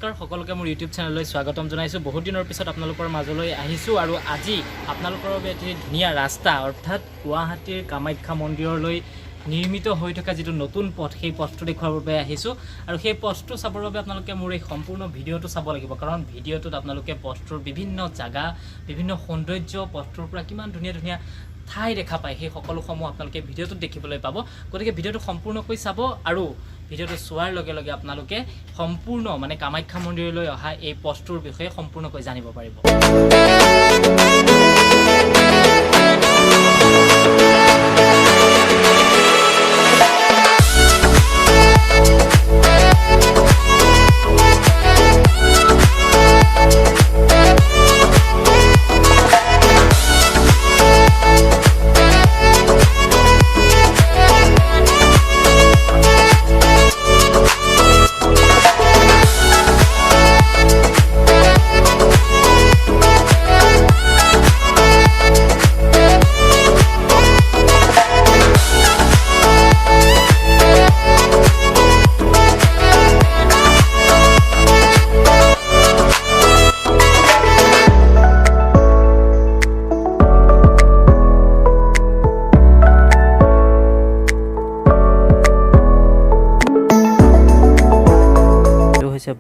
নমস্কাৰ সকলোকে মোৰ ইউটিউব চেনেললৈ স্বাগতম জনাইছো। বহুত দিনৰ পিছত আপোনালোকৰ মাজলৈ আহিছো আৰু আজি আপোনালোকৰ বাবে এটি ধুনীয়া ৰাস্তা অৰ্থাৎ গুৱাহাটীৰ কামাখ্যা মন্দিৰলৈ নিৰ্মিত হৈ থকা যেটো নতুন পথ সেই পথটো দেখুৱাৰ বাবে আহিছো আৰু সেই পথটো চাবৰ বাবে আপোনালোকে মোৰ এই সম্পূৰ্ণ ভিডিঅটো চাব লাগিব কাৰণ ভিডিঅটোত আপোনালোকে পথটোৰ বিভিন্ন জায়গা বিভিন্ন সৌন্দৰ্য পথটোৰ পৰা কিমান ধুনীয়া ধুনীয়া ঠাই দেখা পায় সেই সকলোসমূহ আপোনালোকে ভিডিঅটোত দেখিবলৈ পাব। গতিকে ভিডিঅটো সম্পূৰ্ণকৈ চাব আৰু ভিডিঅটো চোৱাৰ লগে লগে আপোনালোকে সম্পূৰ্ণ মানে কামাখ্যা মন্দিৰলৈ অহা এই পথটোৰ বিষয়ে সম্পূৰ্ণকৈ জানিব পাৰিব।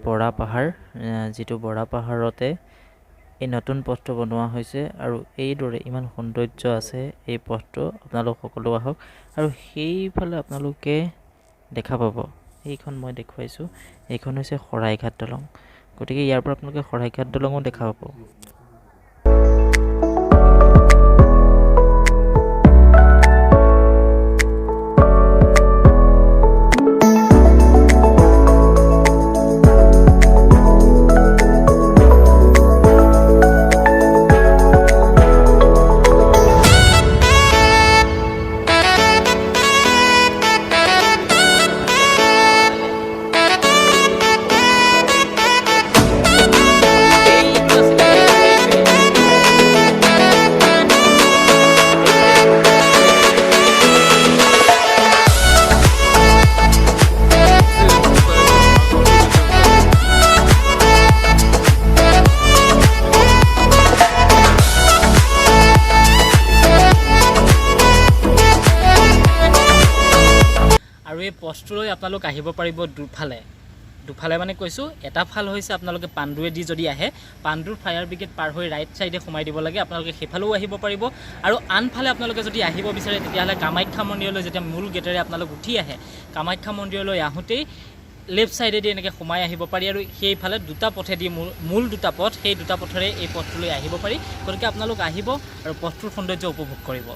বৰা পাহাৰ যেটো বৰা পাহাৰতে এই নতুন পথটো বনোৱা হৈছে আৰু এইদৰে ইমান সৌন্দৰ্য আছে এই পথটো আপোনালোক সকলো আহক আৰু সেইফালে আপোনালোকে দেখা পাব এইখন মই দেখুৱাইছো এইখন হৈছে শৰাইঘাট দলং। গতিকে ইয়াৰ পৰা আপোনালোকে শৰাইঘাট দলংও দেখা পাব। এই পথটোলৈ আপোনালোক আহিব পাৰিব দুফালে মানে কৈছো এটা ফাল হৈছে আপোনালোকে পাণ্ডুৱেদি যদি আহে পাণ্ডুৰ ফায়াৰ ব্ৰিগেড পাৰ হৈ ৰাইট সাইডে সোমাই দিব লাগে আপোনালোকে সেফালেও আহিব পাৰিব আৰু আনফালে আপোনালোকে যদি আহিব বিচাৰে তেতিয়াহলে কামাখ্যা মন্দিৰলৈ যেতিয়া মূল গেটেৰে আপোনালোক উঠি আহে কামাখ্যা মন্দিৰলৈ আহোতেই লেফট সাইডেদি এনেকৈ সোমাই আহিব পাৰি আৰু সেইফালে দুটা পথেদি মূল দুটা পথ সেই দুটা পথৰে এই পথটোলৈ আহিব পাৰি। গতিকে আপোনালোক আহিব আৰু পথটোৰ সৌন্দৰ্য উপভোগ কৰিব।